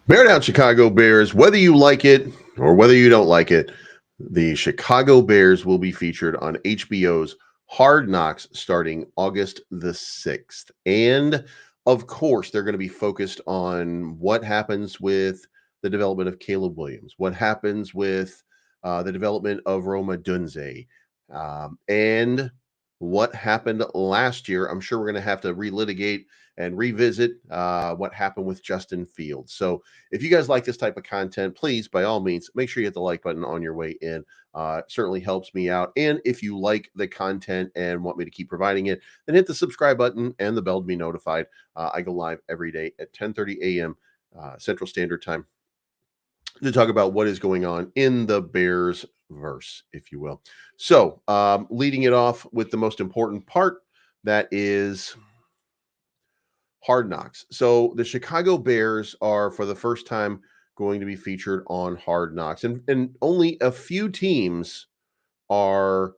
Bear down, Chicago Bears. Whether you like it or whether you don't like it, the Chicago Bears will be featured on HBO's Hard Knocks starting August the 6th. And of course, they're going to be focused on what happens with the development of Caleb Williams, what happens with the development of Roma Dunze, and what happened last year. I'm sure we're going to have to relitigate and revisit what happened with Justin Fields. So if you guys like this type of content, please, by all means, make sure you hit the like button on your way in. It certainly helps me out. And if you like the content and want me to keep providing it, then hit the subscribe button and the bell to be notified. I go live every day at 10:30 a.m. Central Standard Time to talk about what is going on in the Bears verse, if you will. So, leading it off with the most important part, that is Hard Knocks. So the Chicago Bears are for the first time going to be featured on Hard Knocks, and only a few teams are.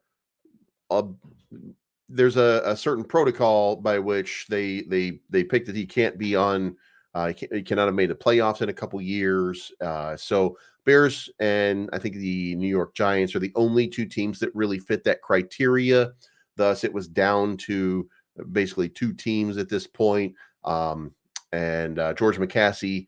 Uh, there's a certain protocol by which they pick that he can't be on. He cannot have made the playoffs in a couple years. So Bears and I think the New York Giants are the only two teams that really fit that criteria. Thus, it was down to basically two teams at this point. And George McCaskey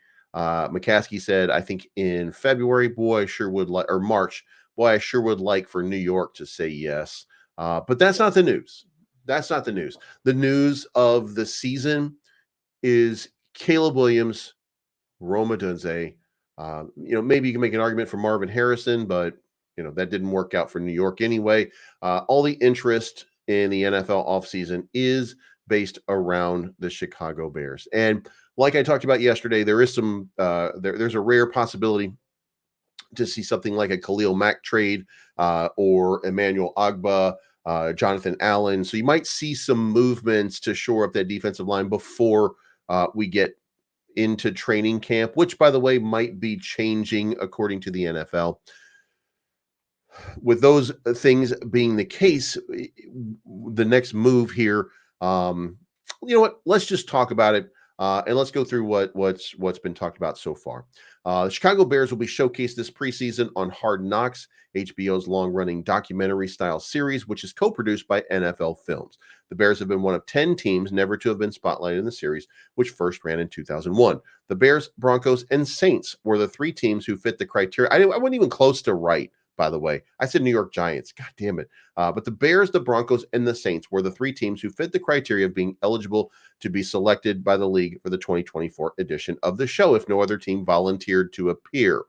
said, I think in February, boy, I sure would like, or March, boy, I sure would like for New York to say yes. But that's not the news. That's not the news. The news of the season is Caleb Williams, Roma Dunze. Maybe you can make an argument for Marvin Harrison, but that didn't work out for New York anyway. All the interest in the NFL offseason is based around the Chicago Bears. And like I talked about yesterday, there is there's a rare possibility to see something like a Khalil Mack trade or Emmanuel Agba, Jonathan Allen. So you might see some movements to shore up that defensive line before we get into training camp, which, by the way, might be changing according to the NFL. With those things being the case, the next move here, you know what? Let's just talk about it, and let's go through what's been talked about so far. The Chicago Bears will be showcased this preseason on Hard Knocks, HBO's long-running documentary-style series, which is co-produced by NFL Films. The Bears have been one of 10 teams never to have been spotlighted in the series, which first ran in 2001. The Bears, Broncos, and Saints were the three teams who fit the criteria. I wasn't even close to right, by the way. I said New York Giants. God damn it. But the Bears, the Broncos, and the Saints were the three teams who fit the criteria of being eligible to be selected by the league for the 2024 edition of the show if no other team volunteered to appear.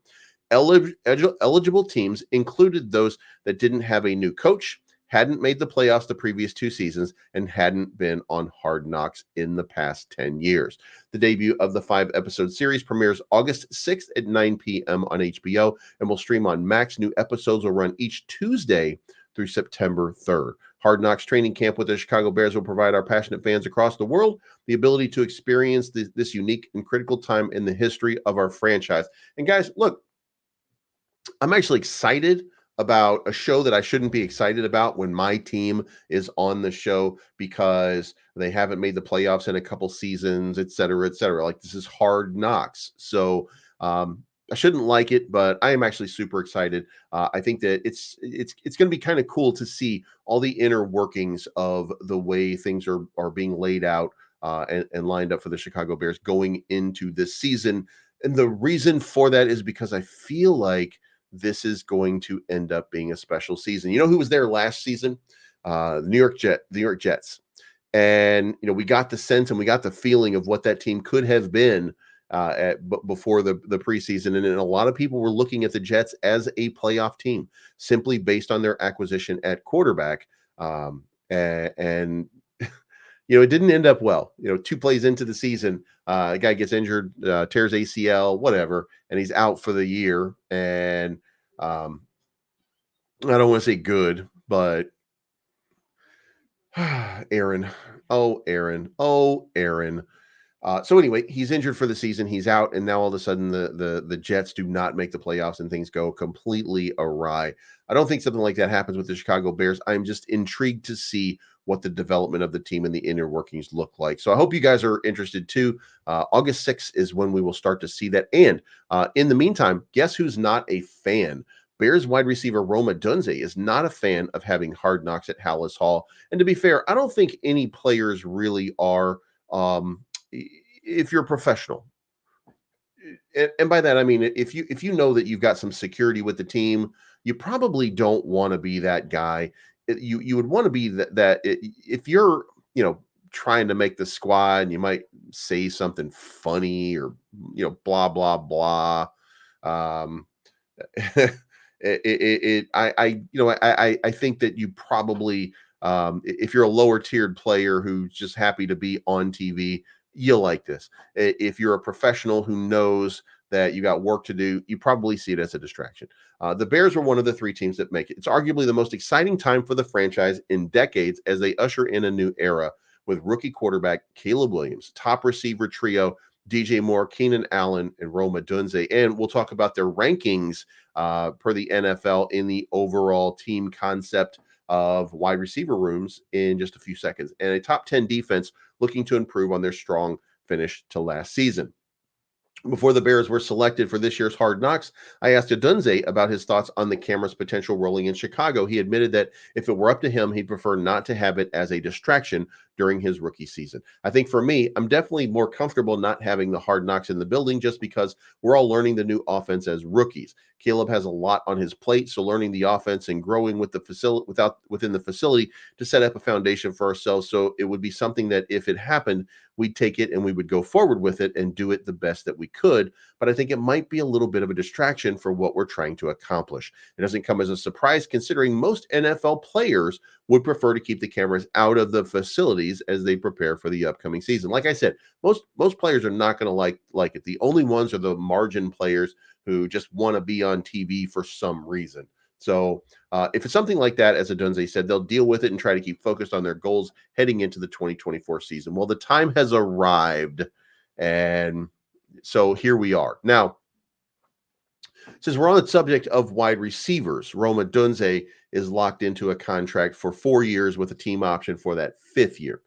Eligible teams included those that didn't have a new coach, hadn't made the playoffs the previous two seasons, and hadn't been on Hard Knocks in the past 10 years. The debut of the 5-episode series premieres August 6th at 9 p.m. on HBO and will stream on Max. New episodes will run each Tuesday through September 3rd. Hard Knocks training camp with the Chicago Bears will provide our passionate fans across the world the ability to experience this unique and critical time in the history of our franchise. And guys, look, I'm actually excited about a show that I shouldn't be excited about when my team is on the show because they haven't made the playoffs in a couple seasons, et cetera, et cetera. Like, this is Hard Knocks. So I shouldn't like it, but I am actually super excited. I think that it's going to be kind of cool to see all the inner workings of the way things are being laid out and lined up for the Chicago Bears going into this season. And the reason for that is because I feel like this is going to end up being a special season. You know who was there last season? The New York Jets. And we got the sense and we got the feeling of what that team could have been before the preseason, and a lot of people were looking at the Jets as a playoff team simply based on their acquisition at quarterback. And it didn't end up well. 2 plays into the season, a guy gets injured, tears ACL, whatever, and he's out for the year. And I don't want to say good, but Aaron, Aaron. So anyway, he's injured for the season. He's out, and now all of a sudden the Jets do not make the playoffs, and things go completely awry. I don't think something like that happens with the Chicago Bears. I'm just intrigued to see what the development of the team and the inner workings look like. So I hope you guys are interested too. August 6th is when we will start to see that. And in the meantime, guess who's not a fan? Bears wide receiver Rome Odunze is not a fan of having Hard Knocks at Hallis Hall. And to be fair, I don't think any players really are. If you're a professional, and by that I mean if you know that you've got some security with the team, you probably don't want to be that guy. You would want to be if you're trying to make the squad, and you might say something funny or blah blah blah. Um, I think that you probably, if you're a lower tiered player who's just happy to be on TV, you'll like this. If you're a professional who knows that you got work to do, you probably see it as a distraction. The Bears were one of the three teams that make it. It's arguably the most exciting time for the franchise in decades as they usher in a new era with rookie quarterback Caleb Williams, top receiver trio DJ Moore, Keenan Allen, and Rome Odunze. And we'll talk about their rankings per the NFL in the overall team concept of wide receiver rooms in just a few seconds. And a top 10 defense looking to improve on their strong finish to last season. Before the Bears were selected for this year's Hard Knocks, I asked Odunze about his thoughts on the camera's potential rolling in Chicago. He admitted that if it were up to him, he'd prefer not to have it as a distraction during his rookie season. I think for me, I'm definitely more comfortable not having the Hard Knocks in the building just because we're all learning the new offense as rookies. Caleb has a lot on his plate, so learning the offense and growing with the facility within the facility to set up a foundation for ourselves. So it would be something that if it happened, we'd take it and we would go forward with it and do it the best that we could. But I think it might be a little bit of a distraction for what we're trying to accomplish. It doesn't come as a surprise considering most NFL players would prefer to keep the cameras out of the facilities as they prepare for the upcoming season. Like I said, most players are not going to like it. The only ones are the margin players who just want to be on TV for some reason. So if it's something like that, as Odunze said, they'll deal with it and try to keep focused on their goals heading into the 2024 season. Well, the time has arrived, and so here we are. Now, since we're on the subject of wide receivers, Rome Odunze is locked into a contract for 4 years with a team option for that 5th year.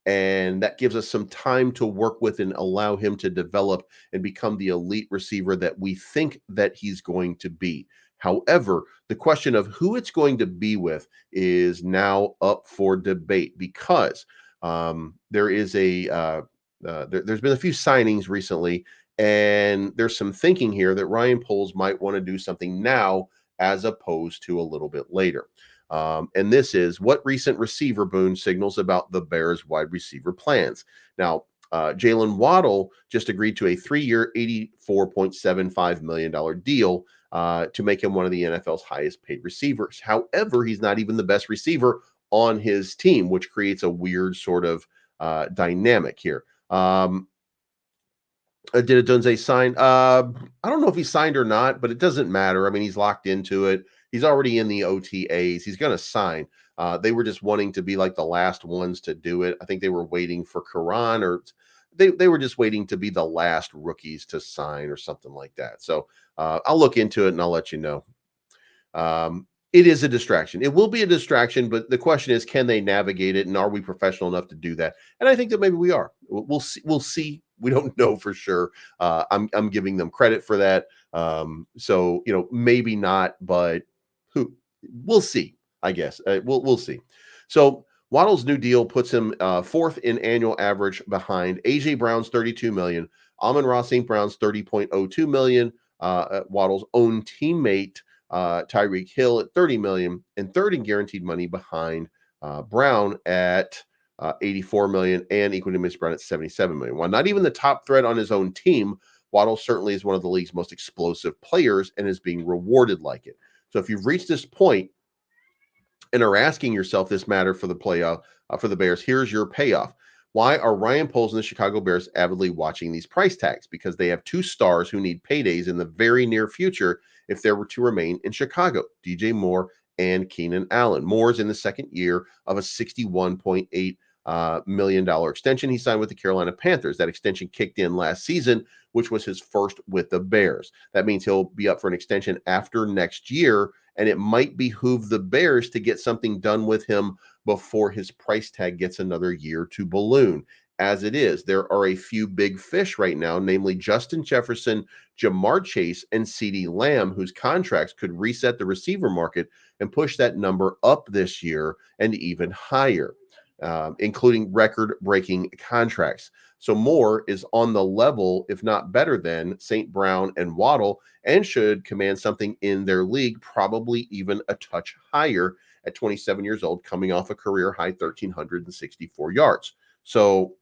And that gives us some time to work with and allow him to develop and become the elite receiver that we think that he's going to be. However, the question of who it's going to be with is now up for debate because there's been a few signings recently, and there's some thinking here that Ryan Poles might want to do something now as opposed to a little bit later. And this is what recent receiver boom signals about the Bears wide receiver plans. Now, Jalen Waddle just agreed to a 3-year, $84.75 million deal to make him one of the NFL's highest paid receivers. However, he's not even the best receiver on his team, which creates a weird sort of dynamic here. Did Odunze sign? I don't know if he signed or not, but it doesn't matter. I mean, he's locked into it. He's already in the OTAs. He's going to sign. They were just wanting to be like the last ones to do it. I think they were waiting for Quran, or they were just waiting to be the last rookies to sign or something like that. So I'll look into it and I'll let you know. It is a distraction. It will be a distraction, but the question is, can they navigate it, and are we professional enough to do that? And I think that maybe we are. We'll see. We'll see. We don't know for sure. I'm giving them credit for that. So maybe not, but we'll see. I guess we'll see. So Waddle's new deal puts him 4th in annual average behind AJ Brown's $32 million, Amon-Ra St. Brown's $30.02 million, Waddle's own teammate Tyreek Hill at $30 million, and 3rd in guaranteed money behind Brown at $84 million, and Equanimeous Brown at $77 million. While not even the top threat on his own team, Waddle certainly is one of the league's most explosive players and is being rewarded like it. So if you've reached this point and are asking yourself this matter for the playoff for the Bears, here's your payoff. Why are Ryan Poles and the Chicago Bears avidly watching these price tags? Because they have 2 stars who need paydays in the very near future if they were to remain in Chicago, DJ Moore and Keenan Allen. Moore's in the 2nd year of a $61.8 million extension he signed with the Carolina Panthers. That extension kicked in last season, which was his first with the Bears. That means he'll be up for an extension after next year, and it might behoove the Bears to get something done with him before his price tag gets another year to balloon. As it is, there are a few big fish right now, namely Justin Jefferson, Jamar Chase, and CeeDee Lamb, whose contracts could reset the receiver market and push that number up this year and even higher, including record-breaking contracts. So Moore is on the level, if not better than, St. Brown and Waddle, and should command something in their league, probably even a touch higher at 27 years old, coming off a career high 1,364 yards. So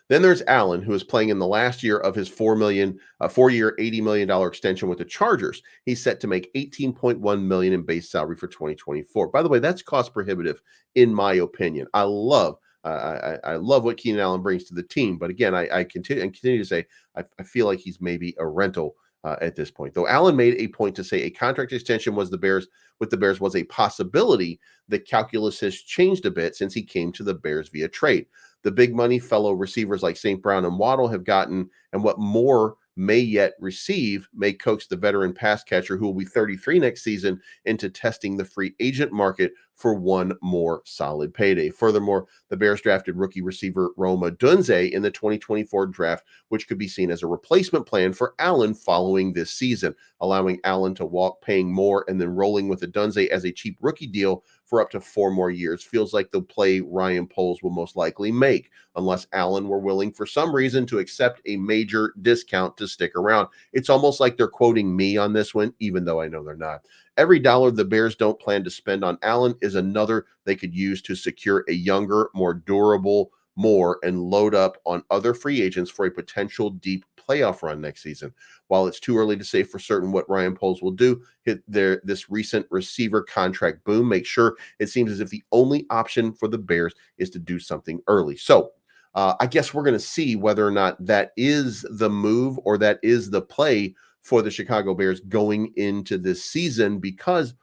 then there's Allen, who is playing in the last year of his four-year, $80 million extension with the Chargers. He's set to make $18.1 million in base salary for 2024. By the way, that's cost prohibitive, in my opinion. I love what Keenan Allen brings to the team, but again, I continue to say I feel like he's maybe a rental at this point. Though Allen made a point to say a contract extension with the Bears was a possibility. The calculus has changed a bit since he came to the Bears via trade. The big money fellow receivers like St. Brown and Waddle have gotten, and what Moore may yet receive, may coax the veteran pass catcher, who will be 33 next season, into testing the free agent market for one more solid payday. Furthermore, the Bears drafted rookie receiver Rome Odunze in the 2024 draft, which could be seen as a replacement plan for Allen following this season, allowing Allen to walk, paying more, and then rolling with Odunze as a cheap rookie deal for up to 4 more years. Feels like the play Ryan Poles will most likely make, unless Allen were willing for some reason to accept a major discount to stick around. It's almost like they're quoting me on this one, even though I know they're not. Every dollar the Bears don't plan to spend on Allen is another they could use to secure a younger, more durable Moore and load up on other free agents for a potential deep playoff run next season. While it's too early to say for certain what Ryan Poles will do, this recent receiver contract boom makes sure it seems as if the only option for the Bears is to do something early. So I guess we're going to see whether or not that is the move or that is the play for the Chicago Bears going into this season, because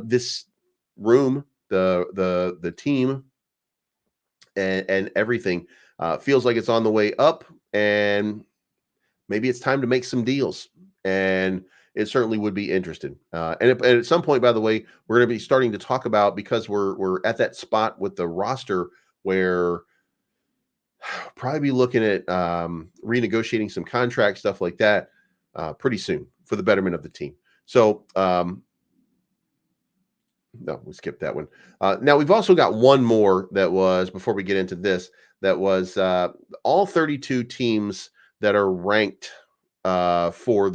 this room, the team, and everything feels like it's on the way up, and maybe it's time to make some deals. And it certainly would be interesting. And at some point, by the way, we're going to be starting to talk about, because we're at that spot with the roster where probably be looking at renegotiating some contract stuff like that pretty soon for the betterment of the team. So no, we skipped that one. Now we've also got one more that was, before we get into this, that was all 32 teams that are ranked for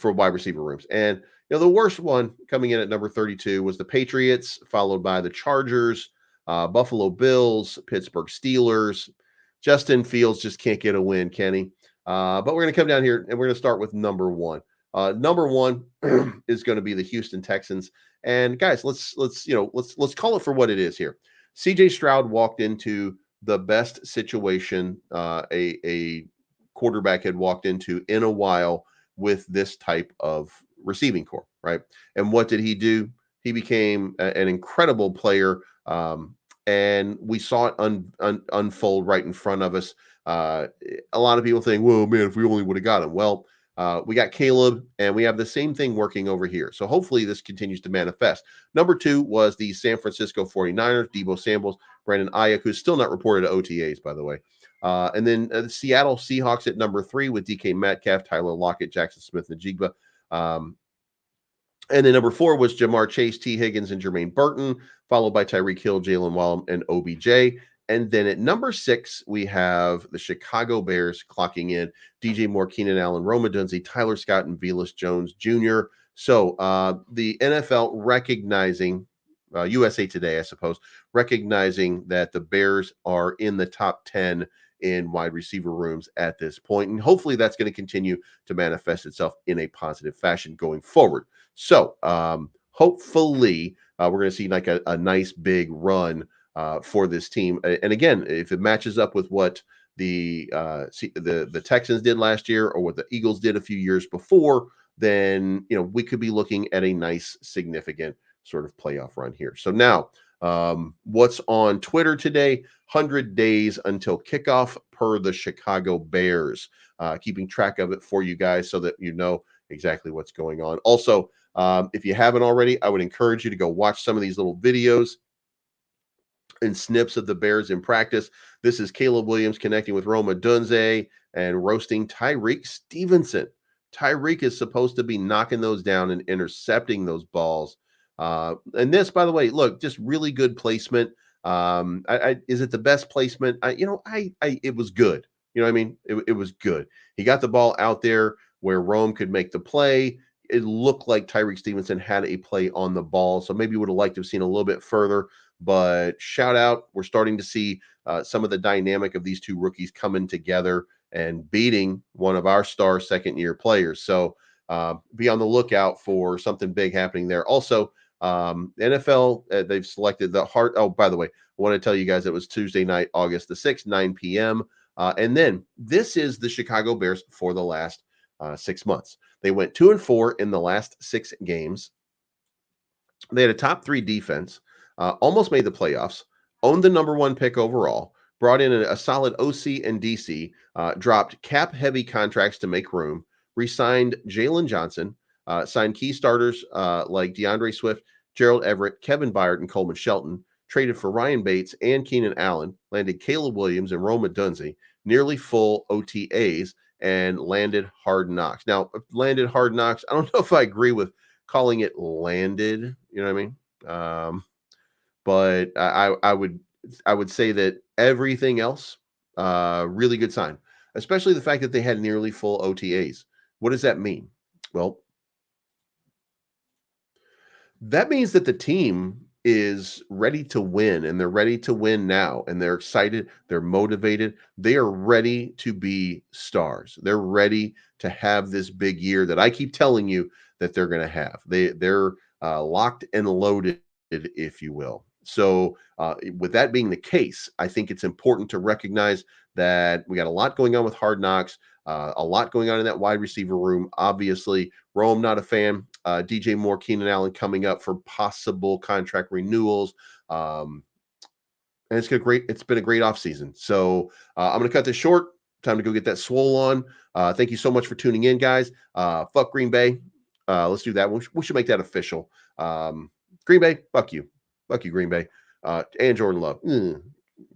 wide receiver rooms. And the worst one coming in at number 32 was the Patriots, followed by the Chargers, Buffalo Bills, Pittsburgh Steelers. Justin Fields just can't get a win, Kenny. But we're going to come down here and we're going to start with number one. Number one is going to be the Houston Texans. And guys, let's call it for what it is here. CJ Stroud walked into the best situation a quarterback had walked into in a while with this type of receiving core, right? And what did he do? He became an incredible player, and we saw it unfold right in front of us. A lot of people think, well, man, if we only would have got him. Well, we got Caleb, and we have the same thing working over here. So hopefully this continues to manifest. Number two was the San Francisco 49ers, Deebo Samuel, Brandon Ayuk, who's still not reported to OTAs, by the way. And then the Seattle Seahawks at number three with DK Metcalf, Tyler Lockett, Jackson Smith-Njigba. And then number four was Jamar Chase, T. Higgins, and Jermaine Burton, followed by Tyreek Hill, Jalen Waddle, and OBJ. And then at number six, we have the Chicago Bears clocking in DJ Moore, Keenan Allen, Rome Odunze, Tyler Scott, and Velus Jones Jr. So the NFL recognizing, USA Today, I suppose, recognizing that the Bears are in the top 10 in wide receiver rooms at this point. And hopefully that's going to continue to manifest itself in a positive fashion going forward. So hopefully we're going to see like a nice big run for this team. And again, if it matches up with what the Texans did last year or what the Eagles did a few years before, then we could be looking at a nice, significant sort of playoff run here. So now What's on Twitter today? 100 days until kickoff per the Chicago Bears. Keeping track of it for you guys so that you know exactly what's going on. Also, if you haven't already, I would encourage you to go watch some of these little videos and snips of the Bears in practice. This is Caleb Williams connecting with Rome Odunze and roasting Tyreek Stevenson. Tyreek is supposed to be knocking those down and intercepting those balls. And this, by the way, look, just really good placement. Is it the best placement? It was good. You know what I mean? It was good. He got the ball out there where Rome could make the play. It looked like Tyreek Stevenson had a play on the ball, so maybe would have liked to have seen a little bit further. But shout out, we're starting to see some of the dynamic of these two rookies coming together and beating one of our star second-year players. So be on the lookout for something big happening there. Also, NFL, they've selected the heart. Oh, by the way, I want to tell you guys it was Tuesday night, August the 6th, 9 p.m. And then this is the Chicago Bears for the last 6 months. They went 2-4 in the last 6 games. They had a top 3 defense, almost made the playoffs, owned the number 1 pick overall, brought in a solid OC and DC, dropped cap-heavy contracts to make room, re-signed Jalen Johnson, signed key starters like DeAndre Swift, Gerald Everett, Kevin Byard, and Coleman Shelton, traded for Ryan Bates and Keenan Allen, landed Caleb Williams and Rome Odunze, nearly full OTAs, and landed Hard Knocks. Now, landed Hard Knocks, I don't know if I agree with calling it landed, you know what I mean? But I would say that everything else, really good sign, especially the fact that they had nearly full OTAs. What does that mean? Well, that means that the team is ready to win and they're ready to win now and they're excited, they're motivated, they are ready to be stars. They're ready to have this big year that I keep telling you that they're going to have. They're locked and loaded, if you will. So, with that being the case, I think it's important to recognize that we got a lot going on with Hard Knocks, a lot going on in that wide receiver room. Obviously, Rome, not a fan. DJ Moore, Keenan Allen coming up for possible contract renewals. And it's been a great offseason. So I'm going to cut this short. Time to go get that swole on. Thank you so much for tuning in, guys. Fuck Green Bay. Let's do that. We should make that official. Green Bay, fuck you. Fuck you, Green Bay. And Jordan Love.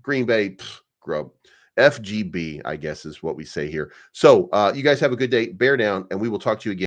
Green Bay, grub. FGB, I guess is what we say here. So you guys have a good day. Bear down, and we will talk to you again.